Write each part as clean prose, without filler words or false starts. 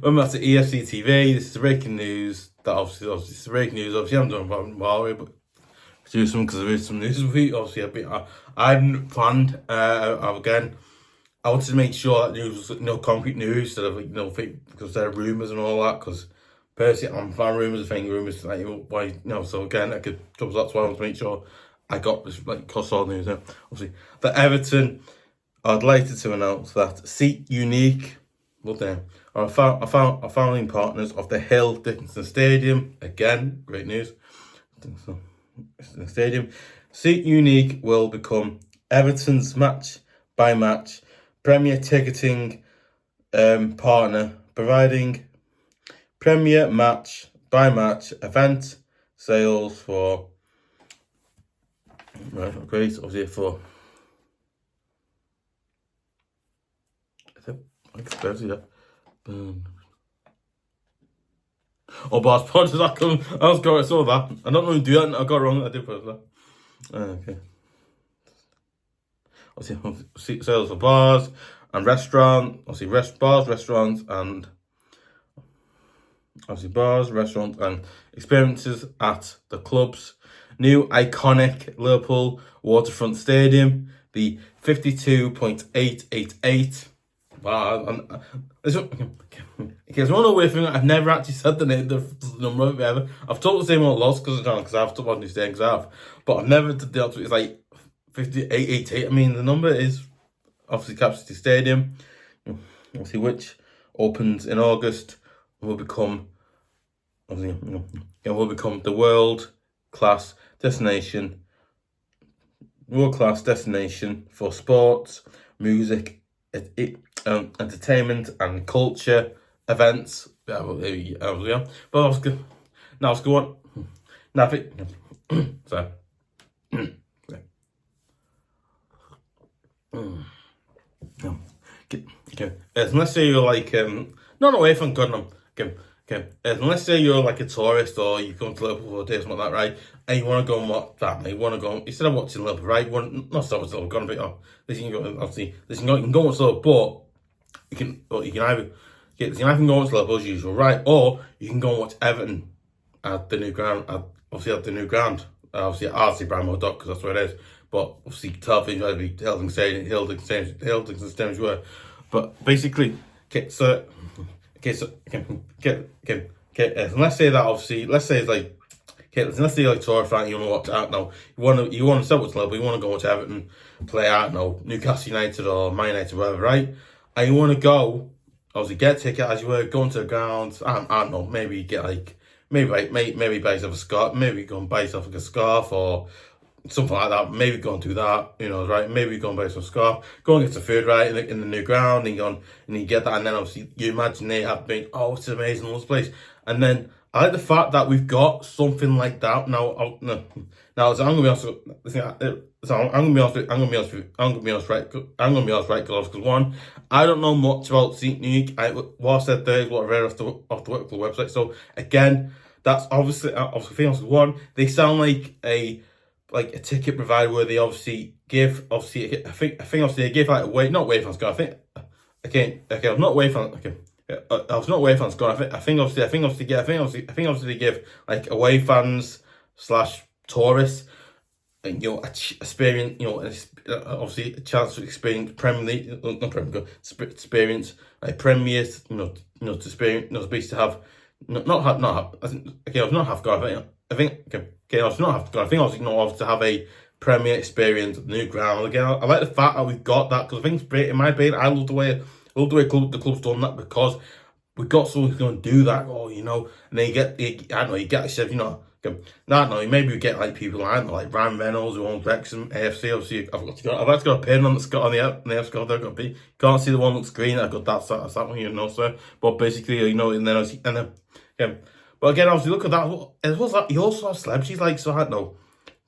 Welcome back to EFC TV. This is the breaking news. Obviously, it's the breaking news. Obviously, I'm doing about Huawei, but do some because there is some news this week. Obviously, I hadn't planned. Again, I wanted to make sure that news was concrete news instead of because there are rumours and all that. Because personally, I'm fan rumours. I think rumours So again, that's why I want to make sure I got this solid news. Now, obviously, the Everton are delighted to announce that Seat Unique. Well, there are founding partners of the Hill Dickinson Stadium. Again, great news. Stadium. Seat Unique will become Everton's match-by-match Premier ticketing partner, providing Premier match-by-match event sales for. Right, great. Obviously for. Bars sponsors. I saw that. I don't know who do that. I got it wrong. I did put that. Okay. Obviously, sales for bars and restaurants. Obviously, bars, restaurants, and experiences at the club's new iconic Liverpool waterfront stadium, the 52.888. Wow, it's one weird thing. I've never actually said the number of it ever. I've told the same one lost because I've told one new stadium but I've never dealt with. It's like 5888. I mean, the number is obviously Capacity Stadium, obviously which opens in August, will become the world class destination for sports, music, entertainment and culture events. Yeah, well, there you go. But I was good. Now let's go on. Now, so. Okay. Unless say you're like not away from Goodnam. Okay. Unless say you're like a tourist or you come to Liverpool for a day or something like that, right? And you want to go and watch that, you want to go instead of watching Liverpool, right? You want not stop Liverpool, gonna be you can go watch Liverpool, but you can either go watch Liverpool as usual, right? Or you can go and watch Everton at the new ground. Obviously at RC Bramwell Dock because that's where it is. But obviously toffees might be Hilding Stadium were. But basically, let's say that obviously, let's say you're like Tour fan, you want to watch out now. You want to start with Liverpool, you want to go watch Everton play out now, Newcastle United or Man United, whatever, right? And you want to go, obviously get a ticket as you were going to the ground. I don't know, maybe get maybe buy yourself a scarf, maybe go and buy yourself a scarf or something like that. Maybe go and do that, right? Maybe go and buy some scarf, go and get some food, right, in the new ground, and you get that, and then obviously you imagine they have been, it's amazing, this place. And then I like the fact that we've got something like that now. Now, so I'm gonna be honest. I'm gonna be honest, right? Because one, I don't know much about Seat Unique. What I said there is what I read off the Liverpool website. So again, that's obviously one. They sound like a ticket provider where they obviously give I think they give away, not away fans. I think I'm not away fans. Okay. I was not away fans gone. I think obviously they give like away fans / tourists, and experience, obviously a chance to experience Premier League, experience like premiers, to experience, basically to have to have a Premier experience, new ground. Again, I like the fact that we've got that because I think it's great. In my opinion, I love the way the club's done that because we've got someone who's going to do that. And then you get yourself, maybe we get like people like Ryan Reynolds who owns Wrexham, AFC. Obviously, I've actually got a pin on the AFC card. I've got a P. Can't see the one looks green. I've got that's that one, sir. But basically, and then But again, obviously, look at that. You also have celebrities like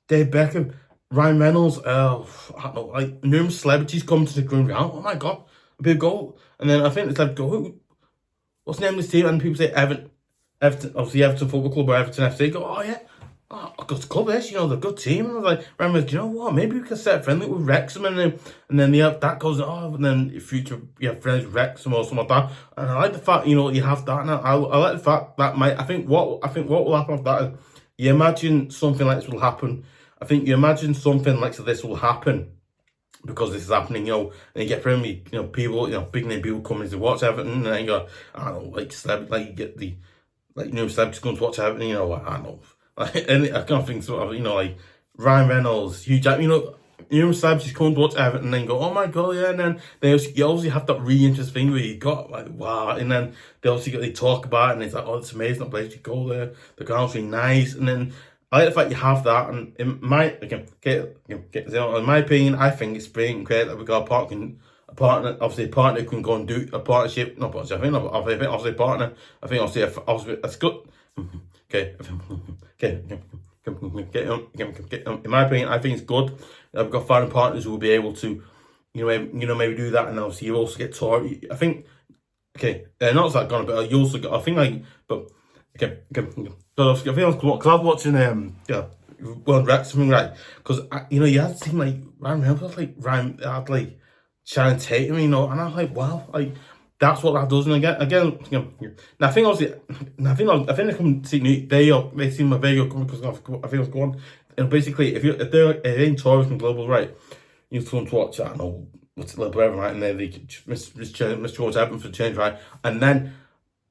Dave Beckham, Ryan Reynolds. I don't know, like numerous celebrities come to the ground. Oh my god, a big goal! And then I think it's like, what's the name of this team? And people say Everton, obviously Everton Football Club or Everton FC. Go, oh yeah, oh, a good club this, they're a good team. And I was like, remember, do you know what? Maybe we can set friendly with Wrexham, and then that goes off, and then in future you have friends with Wrexham or something like that. And I like the fact, you have that now. I like the fact that I think what will happen with that is, you imagine something like this will happen. I think you imagine something like this will happen because this is happening, and you get friendly, people, big name people coming to watch Everton, and then you got, I don't know, like celeb, like you get the celebs going to watch Everton, I don't know, and I can't think sort of, like Ryan Reynolds, Hugh Jack, celebs just come to watch Everton and then go, oh my god, yeah, and then you obviously have that really interesting thing where you got like, wow, and then they talk about it, and it's like, oh, it's amazing, that place, you go there, the ground's really nice, and then I like the fact you have that, and in my opinion, I think it's brilliant, great that we got a partner, obviously a partner can go and do a partnership, not partnership, obviously a partner, obviously that's good. Okay, in my opinion, I think it's good that we've got foreign partners who will be able to, maybe do that, and obviously you also get Tory. I think, not that gonna, but you also got. I think but so I think I was because I was watching World Wrexham, right? Because you had a team like Ryan Reynolds, like Ryan had like Shannon Tatum, and I was like, wow, like that's what that does. And again, now I think obviously, I think they come see they seem a very good company because I think it's going. And basically, if they're in tourists and global, right, you come to watch, I don't know, what's it, whatever, right, and then they can miss George Everton for change, right, and then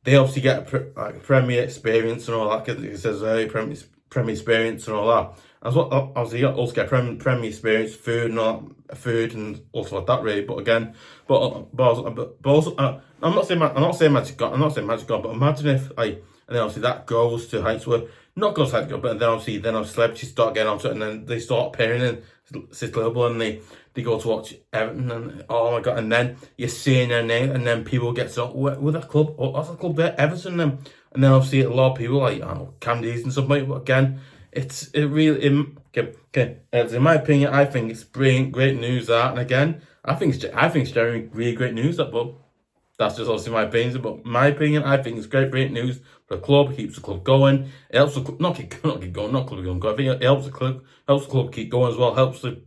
they obviously get a Premier experience and all that, because it says Premier experience and all that. As well, obviously, you also get Premier experience, food and also like that, really. But again, but also, I'm not saying Magic God, but imagine if and then obviously that goes to heights where not goes to heights, but then obviously celebrities start getting onto it, and then they start appearing in City Global, and they go to watch Everton, and oh my god, and then you're seeing their name, and then people get so with that club, what's that club there, Everton, and then obviously a lot of people like, I don't know, Candies and stuff like that. But again, in my opinion, I think it's brilliant, great news that, and again, I think it's generally really great news that, but that's just obviously my opinion. But my opinion, I think it's great news for the club. It keeps the club going. It helps the club not keep going, not club going. I think it helps the club keep going as well. Helps the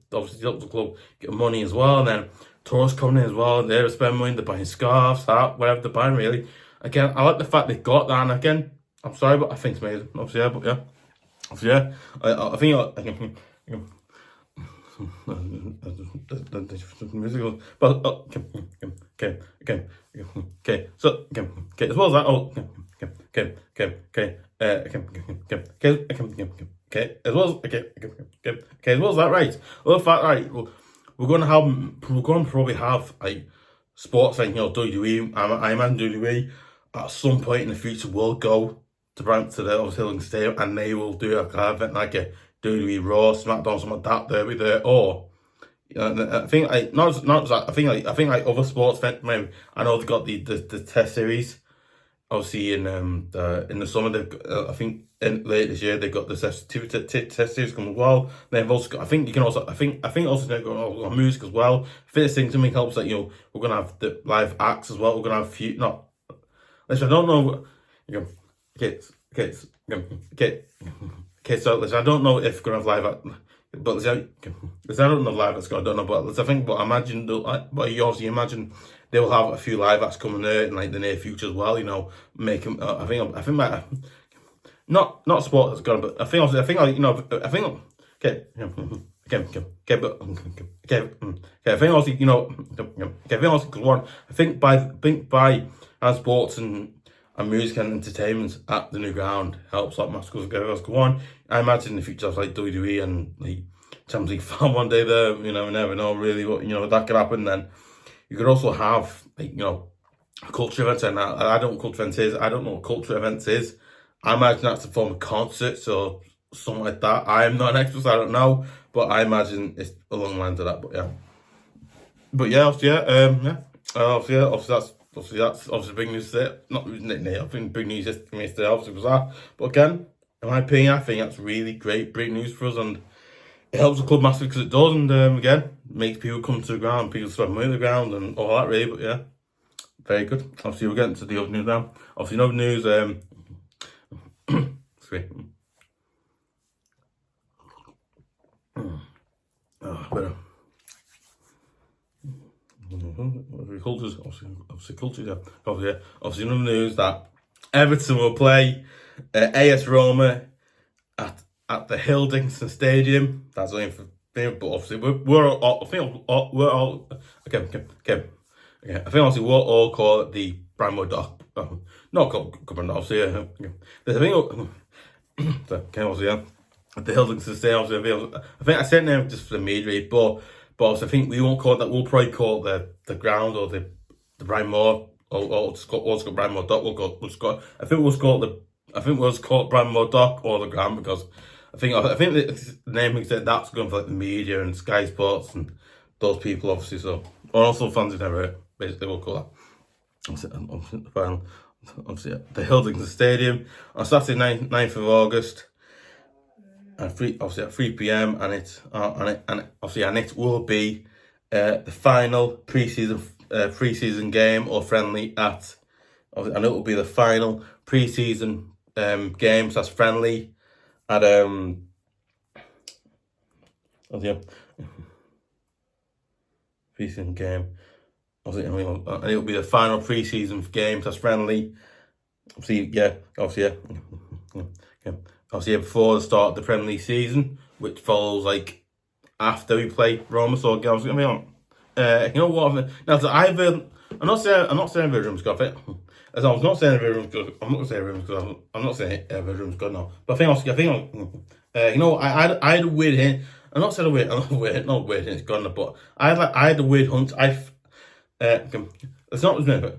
club get money as well. And then tourists coming in as well. They're spending money. They're buying scarves, hat, whatever they're buying. Really, again, I like the fact they've got that. And again, I'm sorry, but I think it's amazing. Obviously, I think musical, but so as well as that, as well as that, right? Well, the fact, right, we're going to probably have like sports like WWE. I imagine WWE at some point in the future will go to the Dickinson Stadium, and they will do a kind of event like a WWE Raw, SmackDown, something like that. They'll be there, or I think not that. I think like other sports events. Maybe I know they've got the Test series. Obviously in the summer, they've got, I think late this year they've got the Test series coming as well. They've also got, I think also they've got music as well. Fitness thing to me helps that we're gonna have the live acts as well. We're gonna have listen, I don't know. So listen, I don't know if we're gonna have live, but listen, I don't know live acts. I don't know, but listen, I think, but I imagine, but you obviously imagine they will have a few live acts coming there in like the near future as well. Make them. I think not sport that's gone, but I think okay, but I think also I think by sports and music and entertainment at the new ground helps like massive because go on. I imagine in the future like WWE and like Champions League fan one day there, we never know really what that could happen. Then you could also have like culture events, and I don't know what culture events is. I don't know what culture events is. I imagine that's a form of concerts or something like that. I am not an expert, so I don't know, but I imagine it's along the lines of that. Obviously that's big news today. I think big news yesterday obviously was that. But again, in my opinion, I think that's really great news for us, and it helps the club massively because it does, and again, makes people come to the ground, people spend money on the ground and all that really. But yeah, very good. Obviously we're getting to the other news now. Obviously no news, But cultures, obviously cultures, yeah. Obviously, in the news that Everton will play AS Roma at the Dickinson Stadium. That's only for me, but obviously we're all, I think we're all okay. I think obviously we'll all call it the Bramwell Dock. Not called obviously. There's a thing. Obviously, yeah. At the Dickinson Stadium, obviously, I think I said name just for the media, but obviously I think we won't call it that. We'll probably call it the ground or the Bramwell or Scott Bramwell Dock. I think we'll call it Bramwell Dock or the ground because I think the naming said that's going for like the media and Sky Sports and those people obviously. So or also fans who never basically will call that. Obviously, the Dickinson Stadium on Saturday 9th of August. And obviously at 3 p.m. and it will be the final preseason game or friendly and it will be the final preseason game. So that's friendly at preseason game. Obviously, and it will be the final preseason game. So that's friendly. Obviously, before the start of the Premier League season, which follows like after we play Roma. So I was gonna be on. You know what? Now, I'm not saying Everton's got it. As I'm not saying Everton's good. I'm not going to say Everton's good. I'm not saying Everton's good now. But I think you know, I had a weird hint. I'm not saying a weird, not weird hint. It's gone now, but I had a weird hunt. It's not okay.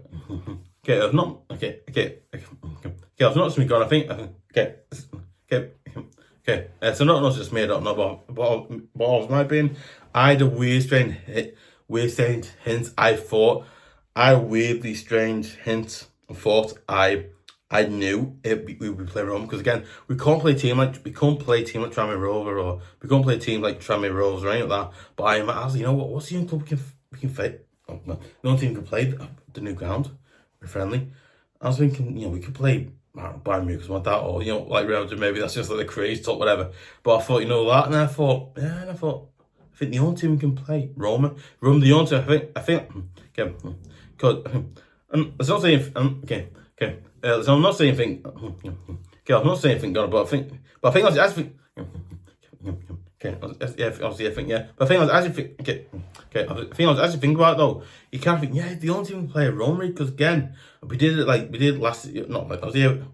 It's not okay. It's not something gone. I think okay. So not just made up. No, but was my opinion. I had a weird strange hint. I thought I weirdly strange hint. I thought I knew we would play Rome because again we can't play a team like Tranmere Rover or we can't play a team like Tranmere Rovers or anything like that. But I was you know what's the young club we can fight? No one team can play the new ground. We're friendly. I was thinking we could play Bayern Munich like that or like Real Madrid. Maybe that's just like the crazy top whatever. But I thought that and I thought I think the only team we can play Roma the only team I think okay. Because it's not saying okay. So I'm not saying anything. Okay, I'm not saying anything, but I think I think. Okay, obviously I think But I think I was actually think. Okay. I think I was actually thinking about it though. You can't think. Yeah, the only team we play Roma because again we did last year. Not last year.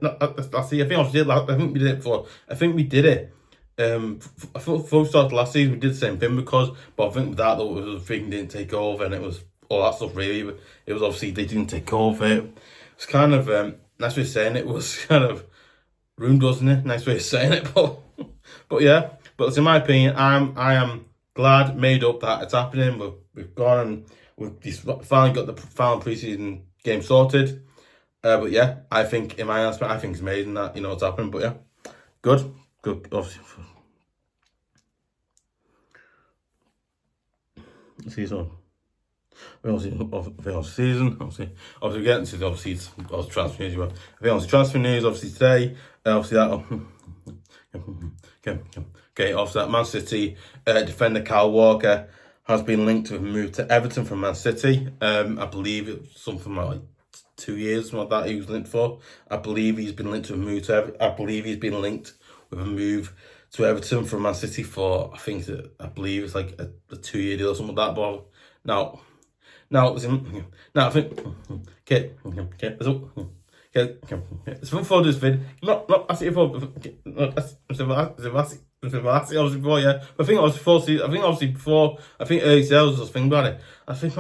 I think we did it before. I think we did it. I thought before we started last season we did the same thing but I think with that though it was thing didn't take over and it was all that stuff really. It was obviously they didn't take over. It's kind of nice way of saying it was kind of ruined, wasn't it? Nice way of saying it, but yeah. But in my opinion, I am glad made up that it's happening. We've gone and we've finally got the final preseason game sorted. But yeah, I think in my announcement, I think it's amazing that it's happening. But yeah, good. Obviously, season. Season. Obviously, getting to transfer news. Transfer news. Obviously today. Obviously that. Okay. Obviously that Man City defender Kyle Walker has been linked to a move to Everton from Man City. I believe it was something like 2 years, something like that. He was linked for. I believe he's been linked to a move to. I believe he's been linked with a move to Everton from Man City for. I believe it's like a 2-year deal or something like that. But listen. Now I think. Okay. It's fun for this vid. Not actually before. Obviously before, yeah. But I think obviously before. I think early sales was thinking about it. I think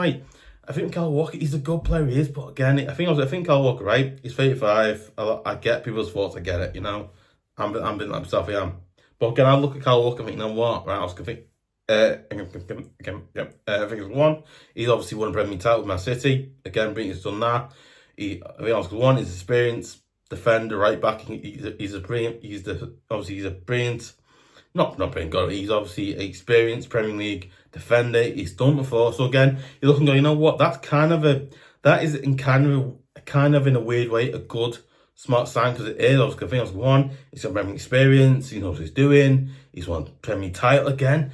Kyle Walker, he's a good player, he is. But again, I think Kyle Walker, right? He's 35. I get people's thoughts. I get it. I'm being like myself. I am. But again, I look at Kyle Walker and think, what? Right? I was gonna think. I think it's one. He's obviously won a Premier League title with Man City. Again, Brink's done that. One is experienced defender, right back. He's a brilliant. He's a brilliant. Not brilliant. He's obviously an experienced Premier League defender. He's done before. So again, you look and go, what? That is in kind of in a weird way a good smart sign because it is. Obviously, I think one, he's got Premier experience. He knows what he's doing. He's won Premier title again.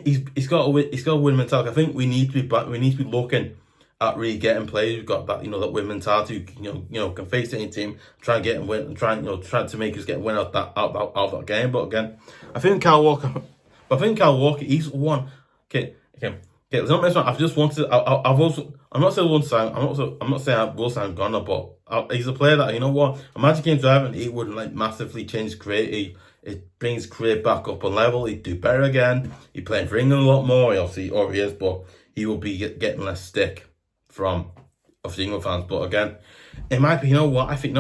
He's got a win mentality. I think we need to be back. We need to be looking at really getting players. We've got that, that win mentality. Who, can face any team, try and get and win, and try to make us get a win out that game. But again, I think Kyle Walker. He's one. Okay. It's not messing. I've just wanted. I've also. I'm not saying one sign. I'm not saying I will sign Gunner, but he's a player that Imagine came to Everton, he would massively change his career. It brings his career back up a level. He'd do better again. He'd play for England a lot more. He obviously already is, but he will be getting less stick from obviously England fans. But again, it might be. I think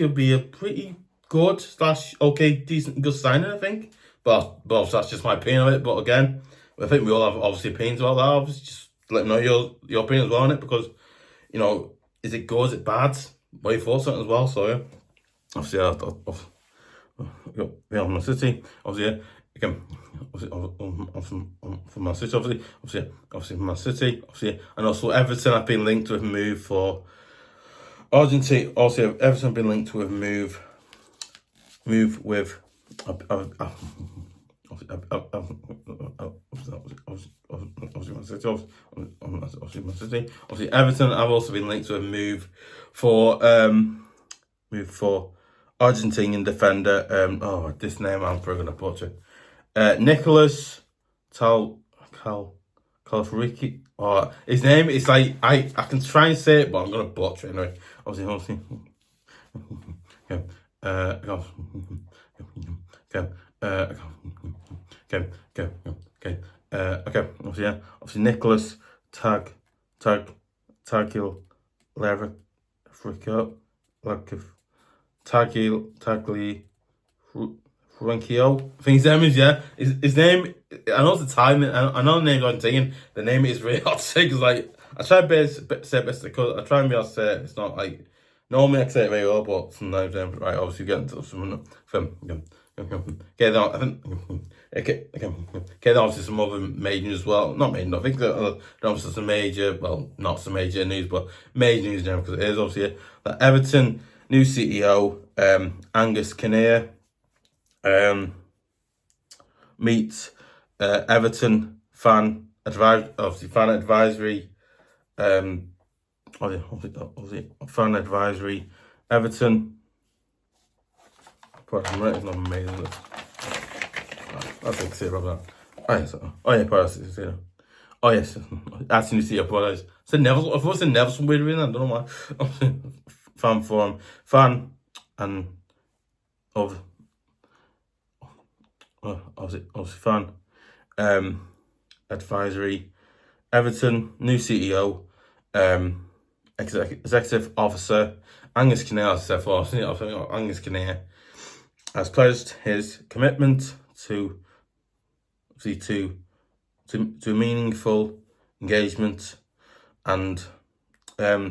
it'll be a pretty good / okay, decent, good signing. I think, but that's just my opinion of it. But again, I think we all have obviously opinions about that. Obviously, just let me know your opinion as well on it, because is it good, is it bad? What you thoughts on it as well? So yeah, obviously on Man City, obviously again, from Man City, obviously Man City, obviously, and also Everton have been linked with a move for Argentina. Also, Everton have been linked with a move with. Obviously, Everton have also been linked to a move for Argentinian defender. This name I'm probably gonna butcher. Nicholas Tagliafico. Or his name is I can try and say it, but I'm gonna butcher it anyway. Obviously. Okay. Obviously, Nicholas Tagliafico. Tagliafico. I think his name is His name. I know it's Italian. I know the name's Argentinian. The name is really hard to say because I try to say best because I try and be able to say it. It's not like normally I say it very well, but sometimes right. Obviously, get into some Okay, then I think. Okay, then obviously some other major news as well. Not major. I think that obviously some major. Well, not some major news, but major news now because it is obviously that Everton new CEO Angus meets Everton fan advisory. Fan advisory. Everton. I'm writing on amazing list. I think say about that. Oh yeah, Paris. Oh yes, actually see. I apologize. Said Neville. I thought I said Neville some weird reason. I don't know why. Fan forum, fan and of obviously fan advisory. Everton new CEO, executive officer Angus Kinnear. Angus Kinnear has pledged his commitment to meaningful engagement and I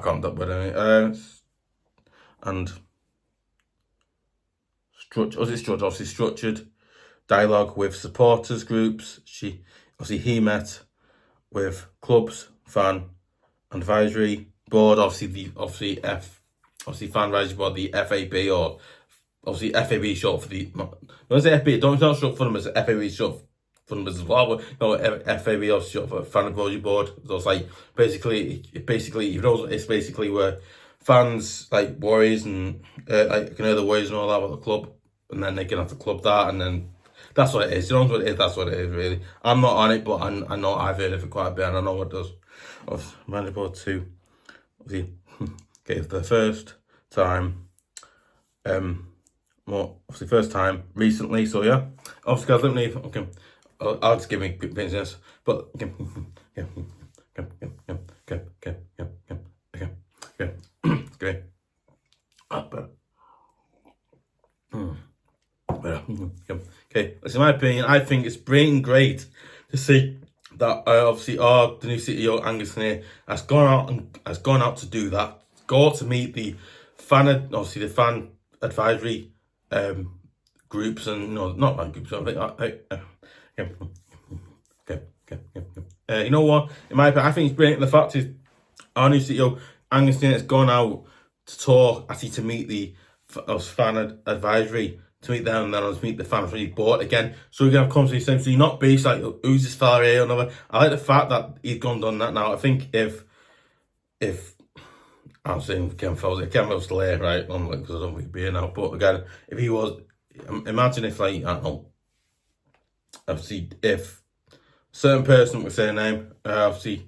can't do that anyway. And structured dialogue with supporters groups. He met with clubs, fan advisory board, obviously fan advisory board, the FAB, or obviously FAB short for the. When I say FAB, don't not short for them as FAB short for them as well. But FAB also short for fan advisory board. So it's like basically it's basically where fans like worries and can hear the worries and all that about the club, and then they can have to club that, and then that's what it is. You know what it is? That's what it is really. I'm not on it, but I know I've heard of it quite a bit, and I know what it does. I was managed to the first time, first time recently. So yeah, obviously guys, let me okay. I'll just give me quick business, but okay. It's great. Okay, that's my opinion. I think it's great to see that obviously the new CEO Angus Kinnear has gone out to do that. Go to meet the fan advisory groups and not fan groups. You know what? In my opinion, I think it's brilliant. The fact is, our new CEO, Angus, has gone out to talk, actually to meet the fan advisory, to meet them, and then meet the fans when he bought again. So we can have conversations. So you're not based like, who's this fella here or another. I like the fact that he's gone done that now. I think if I'm saying Ken Fowles still here, right? Because I don't think he'd be here now. But again, if he was, imagine if, like, I don't know, obviously, if a certain person would say a name, obviously,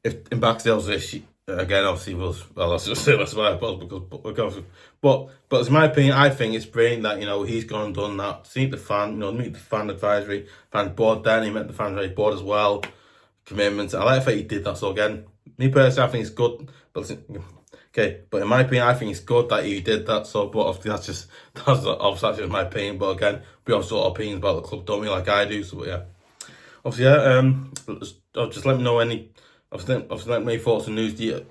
if in Baxdale's this, again, obviously, well, let's just say that's why I suppose, but as my opinion, I think it's brilliant that, he's gone and done that. To meet the fan, meet the fan advisory, fan board, then he met the fan advisory board as well. Commitments. I like the fact he did that. So again, me personally, I think it's good, but in my opinion, I think it's good that he did that. So, but obviously that's obviously my opinion. But again, we also got opinions about the club, don't we? Like I do. So yeah, obviously just let me know any. Obviously let me know thoughts and news. Do you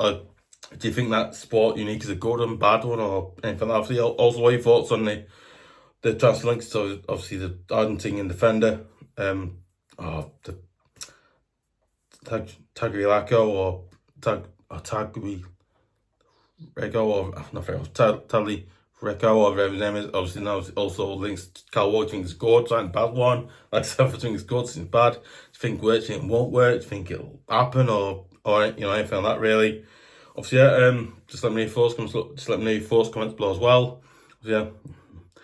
think that Sport Unique is a good and bad one, or anything? Obviously, also what your thoughts on the transfer links. So obviously the Argentinian defender, the Tagliafico or Tagliafico or Tagliafico or whatever his name is. Obviously now it's also links to Cal Walker. Think it's good, it's a bad one. Like I said, I think it's good, it's bad. Do you think it works? Do you think it won't work? Do you think it'll happen or anything like that really? Obviously, just let me know your thoughts. Just let me know your thoughts, comments below as well. Okay,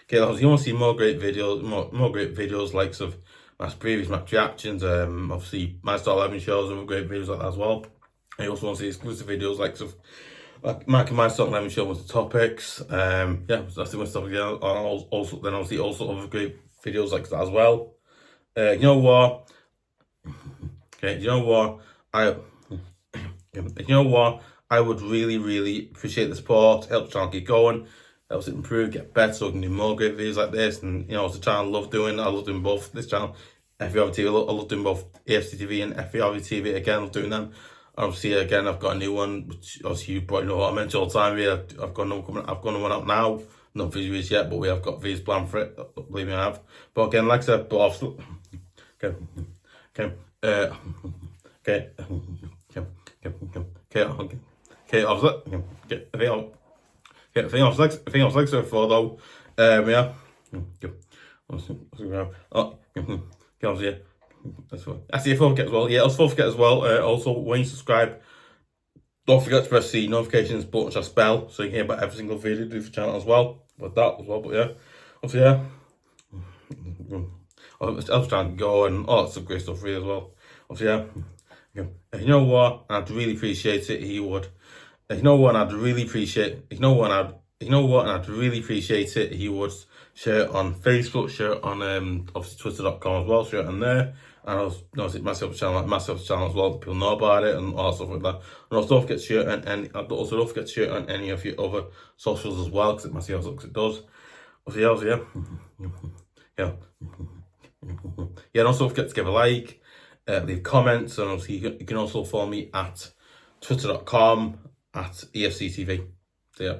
if you want to see more great videos, more great videos likes of my previous match reactions, obviously my Star 11 shows and great videos like that as well. I also want to see exclusive videos like Mark and my Star 11 show with the topics. That's the stuff again. Also other great videos like that as well. You know what? Okay, you know what? I would really, really appreciate the support. Helps the channel keep going. Helps it improve, get better, so we can do more great videos like this. And it's a channel I love doing. I love doing both. This channel, FERV TV, I love doing both EFC TV and FERV TV. Again, I love doing them. Obviously, again, I've got a new one, which obviously you probably know what I mentioned all the time here. I've got one out now. Not videos yet, but we have got videos planned for it. Believe me, I have. But again, like I said, but obviously, I think I was like so before though. Obviously, that's it. Forget as well. Yeah, also forget as well. Also, when you subscribe, don't forget to press the notifications button / bell so you can hear about every single video we do for the channel as well. But that as well. But yeah, obviously I was trying to go and all that some great stuff really as well. Obviously you know what? I'd really appreciate it. He would. I'd really appreciate it. He would share it on Facebook, share it on obviously Twitter.com as well, share it on there. And also myself channel as well, people know about it and all that stuff like that. And also don't forget to share it on any of your other socials as well, because it myself looks it does. Yeah. And also don't forget to give a like, leave comments, and obviously you can also follow me at Twitter.com @EFC TV. So yeah.